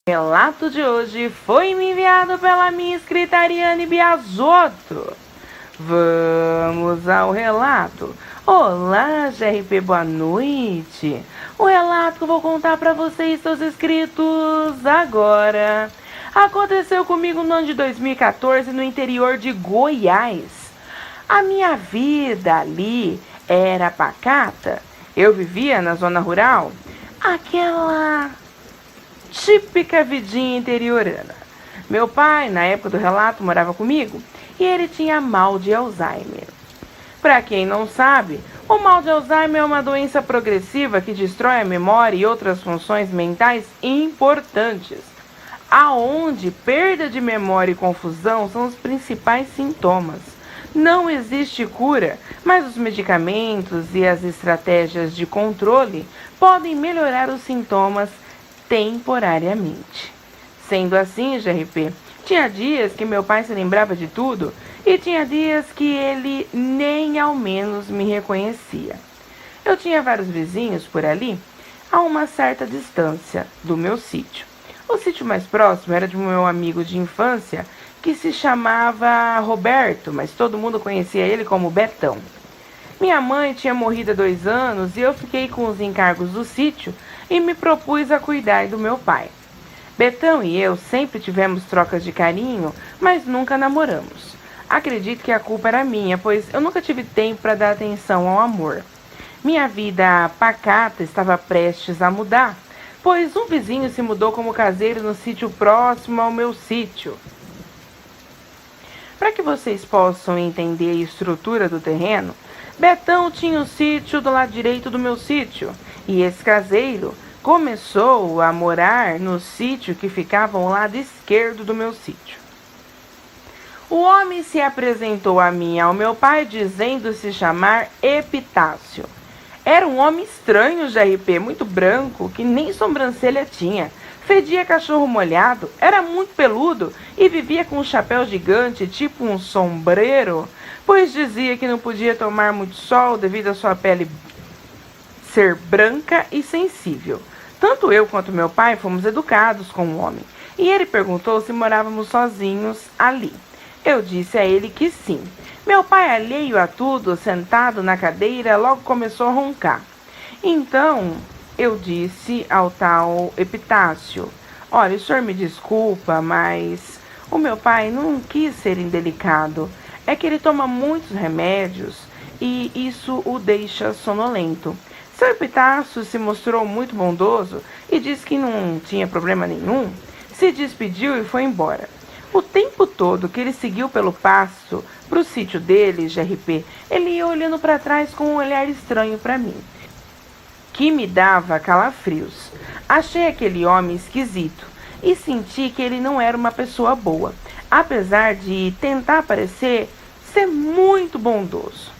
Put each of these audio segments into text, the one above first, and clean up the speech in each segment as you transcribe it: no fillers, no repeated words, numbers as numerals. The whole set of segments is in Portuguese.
O relato de hoje foi me enviado pela minha inscrita Ariane Biasotto. Vamos ao relato. Olá, GRP, boa noite. O relato que eu vou contar para vocês, seus inscritos, agora aconteceu comigo no ano de 2014 no interior de Goiás. A minha vida ali era pacata. Eu vivia na zona rural, aquela típica vidinha interiorana. Meu pai, na época do relato, morava comigo e ele tinha mal de Alzheimer. Para quem não sabe, o mal de Alzheimer é uma doença progressiva que destrói a memória e outras funções mentais importantes, aonde perda de memória e confusão são os principais sintomas. Não existe cura, mas os medicamentos e as estratégias de controle podem melhorar os sintomas temporariamente. Sendo assim, GRP, tinha dias que meu pai se lembrava de tudo e tinha dias que ele nem ao menos me reconhecia. Eu tinha vários vizinhos por ali, a uma certa distância do meu sítio. O sítio mais próximo era de um meu amigo de infância que se chamava Roberto, mas todo mundo conhecia ele como Betão. Minha mãe tinha morrido há 2 anos e eu fiquei com os encargos do sítio e me propus a cuidar do meu pai. Betão e eu sempre tivemos trocas de carinho, mas nunca namoramos. Acredito que a culpa era minha, pois eu nunca tive tempo para dar atenção ao amor. Minha vida pacata estava prestes a mudar, pois um vizinho se mudou como caseiro no sítio próximo ao meu sítio. Para que vocês possam entender a estrutura do terreno, Betão tinha o sítio do lado direito do meu sítio, e esse caseiro começou a morar no sítio que ficava ao lado esquerdo do meu sítio. O homem se apresentou a mim e ao meu pai dizendo se chamar Epitácio. Era um homem estranho, GRP, muito branco, que nem sobrancelha tinha. Fedia cachorro molhado, era muito peludo e vivia com um chapéu gigante, tipo um sombreiro, pois dizia que não podia tomar muito sol devido à sua pele ser branca e sensível. Tanto eu quanto meu pai fomos educados com o homem, e ele perguntou se morávamos sozinhos ali. Eu disse a ele que sim. Meu pai, alheio a tudo, sentado na cadeira, logo começou a roncar. Então eu disse ao tal Epitácio: olha, o senhor me desculpa, mas o meu pai não quis ser indelicado. É que ele toma muitos remédios e isso o deixa sonolento. Seu Epitácio se mostrou muito bondoso e disse que não tinha problema nenhum. Se despediu e foi embora. O tempo todo que ele seguiu pelo pasto para o sítio dele, GRP, ele ia olhando para trás com um olhar estranho para mim, que me dava calafrios. Achei aquele homem esquisito e senti que ele não era uma pessoa boa, apesar de tentar parecer ser muito bondoso.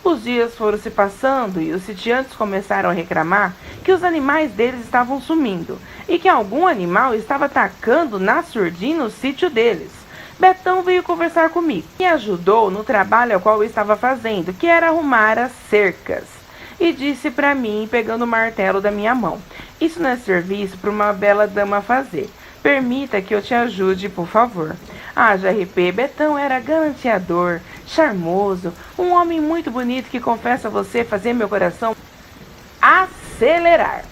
Os dias foram se passando e os sitiantes começaram a reclamar que os animais deles estavam sumindo e que algum animal estava atacando na surdina o sítio deles. Betão veio conversar comigo e ajudou no trabalho ao qual eu estava fazendo, que era arrumar as cercas. E disse para mim, pegando o martelo da minha mão: isso não é serviço para uma bela dama fazer. Permita que eu te ajude, por favor. Ah, GRP, Betão era galanteador, charmoso, um homem muito bonito que, confesso a você, fazia meu coração acelerar.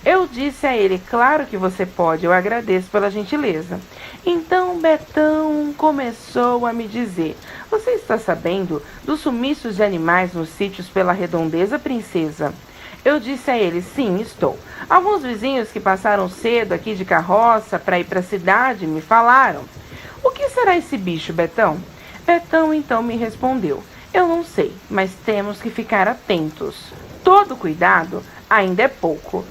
Eu disse a ele: claro que você pode, eu agradeço pela gentileza. Então Betão começou a me dizer: você está sabendo dos sumiços de animais nos sítios pela redondeza, princesa? Eu disse a ele: sim, estou. Alguns vizinhos que passaram cedo aqui de carroça para ir para a cidade me falaram. O que será esse bicho, Betão? Betão então me respondeu: eu não sei, mas temos que ficar atentos. Todo cuidado ainda é pouco.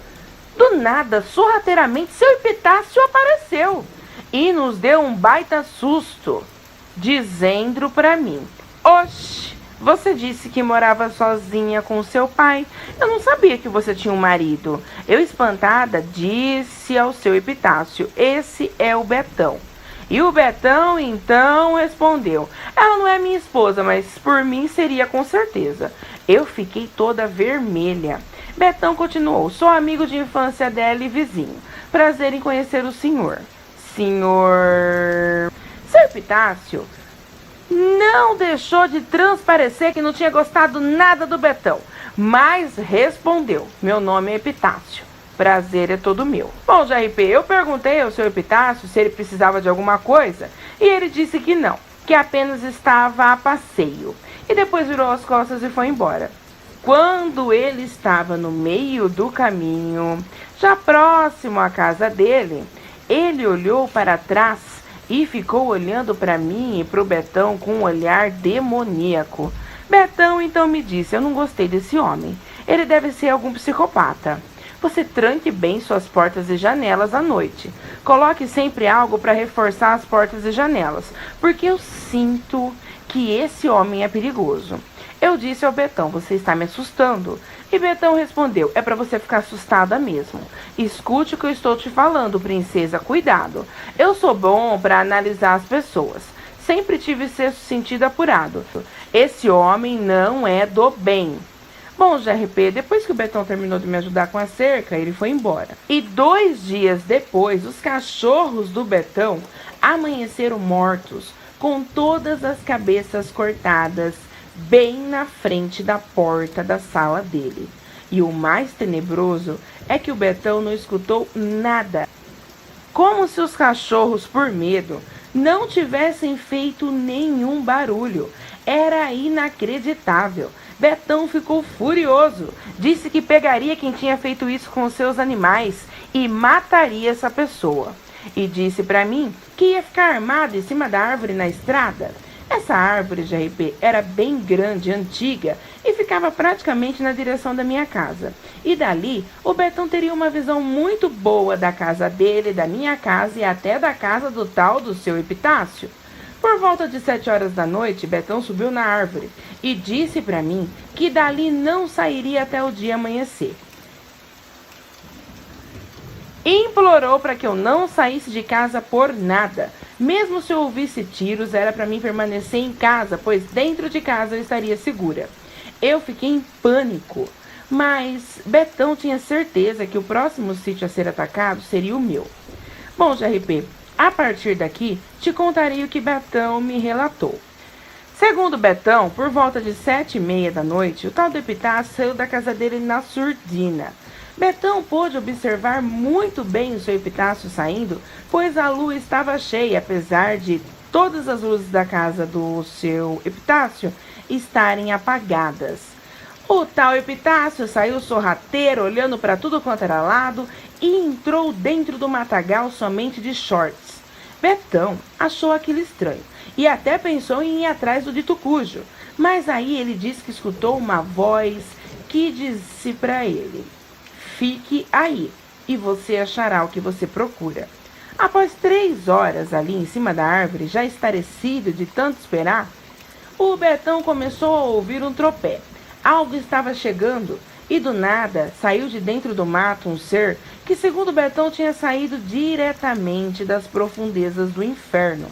Do nada, sorrateiramente, seu Epitácio apareceu e nos deu um baita susto, dizendo para mim: oxe, você disse que morava sozinha com seu pai. Eu não sabia que você tinha um marido. Eu, espantada, disse ao seu Epitácio: esse é o Betão. E o Betão então respondeu: ela não é minha esposa, mas por mim seria com certeza. Eu fiquei toda vermelha. Betão continuou: sou amigo de infância dela e vizinho. prazer em conhecer o senhor. Senhor... Seu Epitácio não deixou de transparecer que não tinha gostado nada do Betão, mas respondeu: meu nome é Epitácio. Prazer é todo meu. Bom, JRP, eu perguntei ao seu Epitácio se ele precisava de alguma coisa e ele disse que não, que apenas estava a passeio. E depois virou as costas e foi embora. Quando ele estava no meio do caminho, já próximo à casa dele, ele olhou para trás e ficou olhando para mim e para o Betão com um olhar demoníaco. Betão então me disse: eu não gostei desse homem. Ele deve ser algum psicopata. Você tranque bem suas portas e janelas à noite. Coloque sempre algo para reforçar as portas e janelas, porque eu sinto que esse homem é perigoso. Eu disse ao Betão: você está me assustando. E Betão respondeu: é para você ficar assustada mesmo. Escute o que eu estou te falando, princesa, cuidado. Eu sou bom para analisar as pessoas. Sempre tive sexto sentido apurado. Esse homem não é do bem. Bom, JRP, depois que o Betão terminou de me ajudar com a cerca, ele foi embora. E 2 dias depois, os cachorros do Betão amanheceram mortos, com todas as cabeças cortadas, bem na frente da porta da sala dele. E o mais tenebroso é que o Betão não escutou nada. Como se os cachorros, por medo, não tivessem feito nenhum barulho. Era inacreditável. Betão ficou furioso. Disse que pegaria quem tinha feito isso com seus animais e mataria essa pessoa. E disse para mim que ia ficar armado em cima da árvore na estrada. Essa árvore, JRP, era bem grande, antiga e ficava praticamente na direção da minha casa. E dali, o Betão teria uma visão muito boa da casa dele, da minha casa e até da casa do tal do seu Epitácio. Por volta de 7 horas da noite, Betão subiu na árvore e disse para mim que dali não sairia até o dia amanhecer. Implorou para que eu não saísse de casa por nada. Mesmo se eu ouvisse tiros, era para mim permanecer em casa, pois dentro de casa eu estaria segura. Eu fiquei em pânico, mas Betão tinha certeza que o próximo sítio a ser atacado seria o meu. Bom, JRP, a partir daqui, te contarei o que Betão me relatou. Segundo Betão, por volta de 7h30 da noite, o tal do Epitácio saiu da casa dele na surdina. Betão pôde observar muito bem o seu Epitácio saindo, pois a lua estava cheia, apesar de todas as luzes da casa do seu Epitácio estarem apagadas. O tal Epitácio saiu sorrateiro, olhando para tudo quanto era lado, e entrou dentro do matagal somente de shorts. Betão achou aquilo estranho e até pensou em ir atrás do dito cujo, mas aí ele disse que escutou uma voz que disse para ele: fique aí e você achará o que você procura. Após 3 horas ali em cima da árvore, já estarecido de tanto esperar, o Betão começou a ouvir um tropé. Algo estava chegando e do nada saiu de dentro do mato um ser que, segundo Betão, tinha saído diretamente das profundezas do inferno.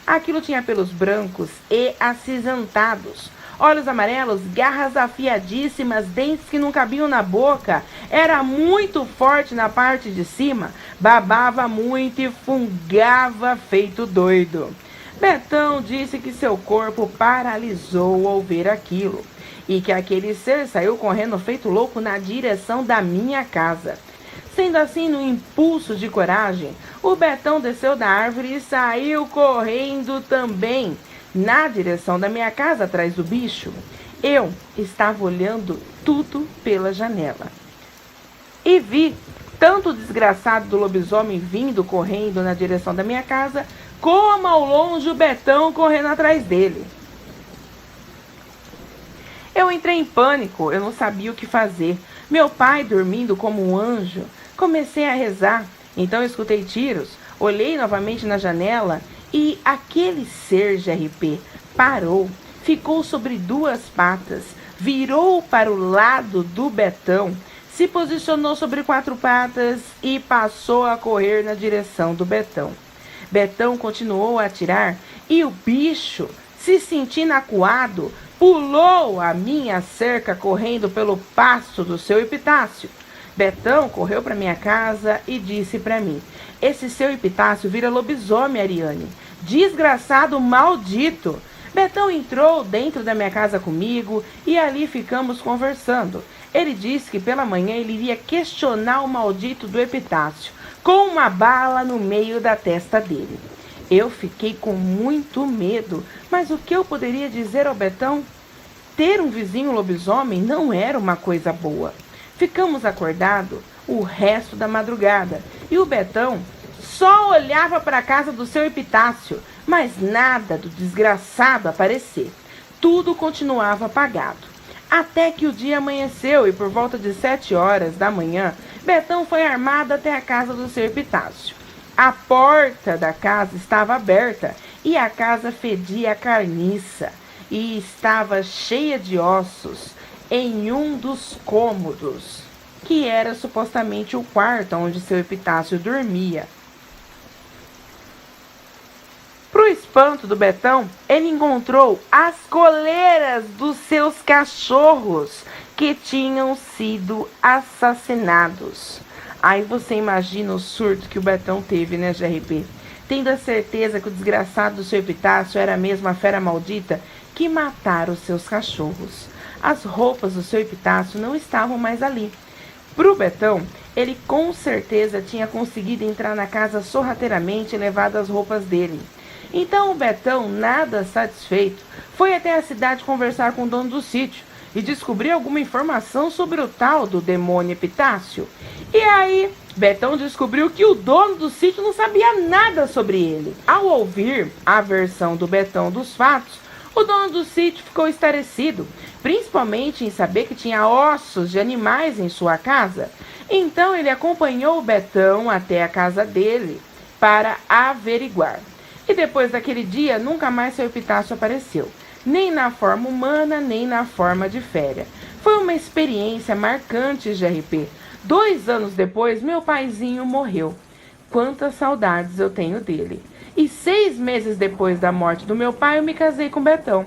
Aquilo tinha pelos brancos e acinzentados, olhos amarelos, garras afiadíssimas, dentes que não cabiam na boca. Era muito forte na parte de cima, babava muito e fungava feito doido. Betão disse que seu corpo paralisou ao ver aquilo e que aquele ser saiu correndo feito louco na direção da minha casa. Sendo assim, no impulso de coragem, o Betão desceu da árvore e saiu correndo também na direção da minha casa, atrás do bicho. Eu estava olhando tudo pela janela e vi tanto o desgraçado do lobisomem vindo correndo na direção da minha casa, como ao longe o Betão correndo atrás dele. Eu entrei em pânico, eu não sabia o que fazer. Meu pai dormindo como um anjo. Comecei a rezar, então eu escutei tiros, olhei novamente na janela e aquele ser JRP parou, ficou sobre 2 patas, virou para o lado do Betão, se posicionou sobre 4 patas e passou a correr na direção do Betão. Betão continuou a atirar e o bicho, se sentindo acuado, pulou a minha cerca correndo pelo pasto do seu Epitácio. Betão correu para minha casa e disse para mim: esse seu Epitácio vira lobisomem, Ariane. Desgraçado maldito! Betão entrou dentro da minha casa comigo e ali ficamos conversando. Ele disse que pela manhã ele iria questionar o maldito do Epitácio, com uma bala no meio da testa dele. Eu fiquei com muito medo, mas o que eu poderia dizer ao Betão? Ter um vizinho lobisomem não era uma coisa boa. Ficamos acordados o resto da madrugada e o Betão só olhava para a casa do seu Epitácio, mas nada do desgraçado aparecer. Tudo continuava apagado. Até que o dia amanheceu e por volta de 7 horas da manhã, Betão foi armado até a casa do seu Epitácio. A porta da casa estava aberta e a casa fedia a carniça e estava cheia de ossos em um dos cômodos, que era supostamente o quarto onde seu Epitácio dormia. Pro espanto do Betão, ele encontrou as coleiras dos seus cachorros que tinham sido assassinados. Aí você imagina o surto que o Betão teve, né, GRP? Tendo a certeza que o desgraçado do seu Epitácio era mesmo a fera maldita que matara os seus cachorros. As roupas do seu Epitácio não estavam mais ali. Pro Betão, ele com certeza tinha conseguido entrar na casa sorrateiramente e levado as roupas dele. Então o Betão, nada satisfeito, foi até a cidade conversar com o dono do sítio e descobrir alguma informação sobre o tal do demônio Epitácio. E aí, Betão descobriu que o dono do sítio não sabia nada sobre ele. Ao ouvir a versão do Betão dos fatos, o dono do sítio ficou estarrecido, principalmente em saber que tinha ossos de animais em sua casa. Então ele acompanhou o Betão até a casa dele para averiguar. E depois daquele dia, nunca mais seu Epitácio apareceu, nem na forma humana, nem na forma de fera. Foi uma experiência marcante, GRP. 2 anos depois, meu paizinho morreu. Quantas saudades eu tenho dele. E 6 meses depois da morte do meu pai, eu me casei com Betão.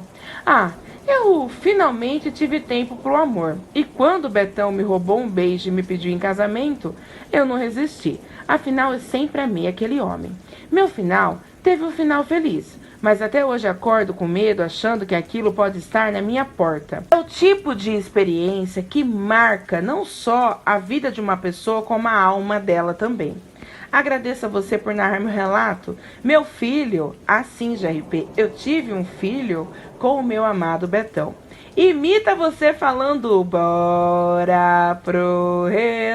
Eu finalmente tive tempo pro amor. E quando Betão me roubou um beijo e me pediu em casamento, eu não resisti. Afinal, eu sempre amei aquele homem. Meu final teve um final feliz, mas até hoje acordo com medo, achando que aquilo pode estar na minha porta. É o tipo de experiência que marca não só a vida de uma pessoa, como a alma dela também. Agradeço a você por narrar meu relato. Meu filho, assim, GRP, eu tive um filho com o meu amado Betão. Imita você falando, bora pro relato.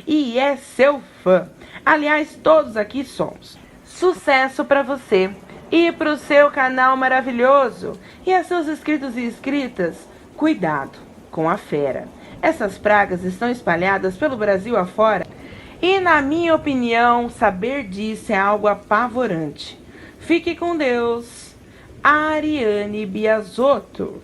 E é seu fã. Aliás, todos aqui somos. Sucesso para você e para o seu canal maravilhoso. E a seus inscritos e inscritas, cuidado com a fera. Essas pragas estão espalhadas pelo Brasil afora e, na minha opinião, saber disso é algo apavorante. Fique com Deus. Ariane Biasotto.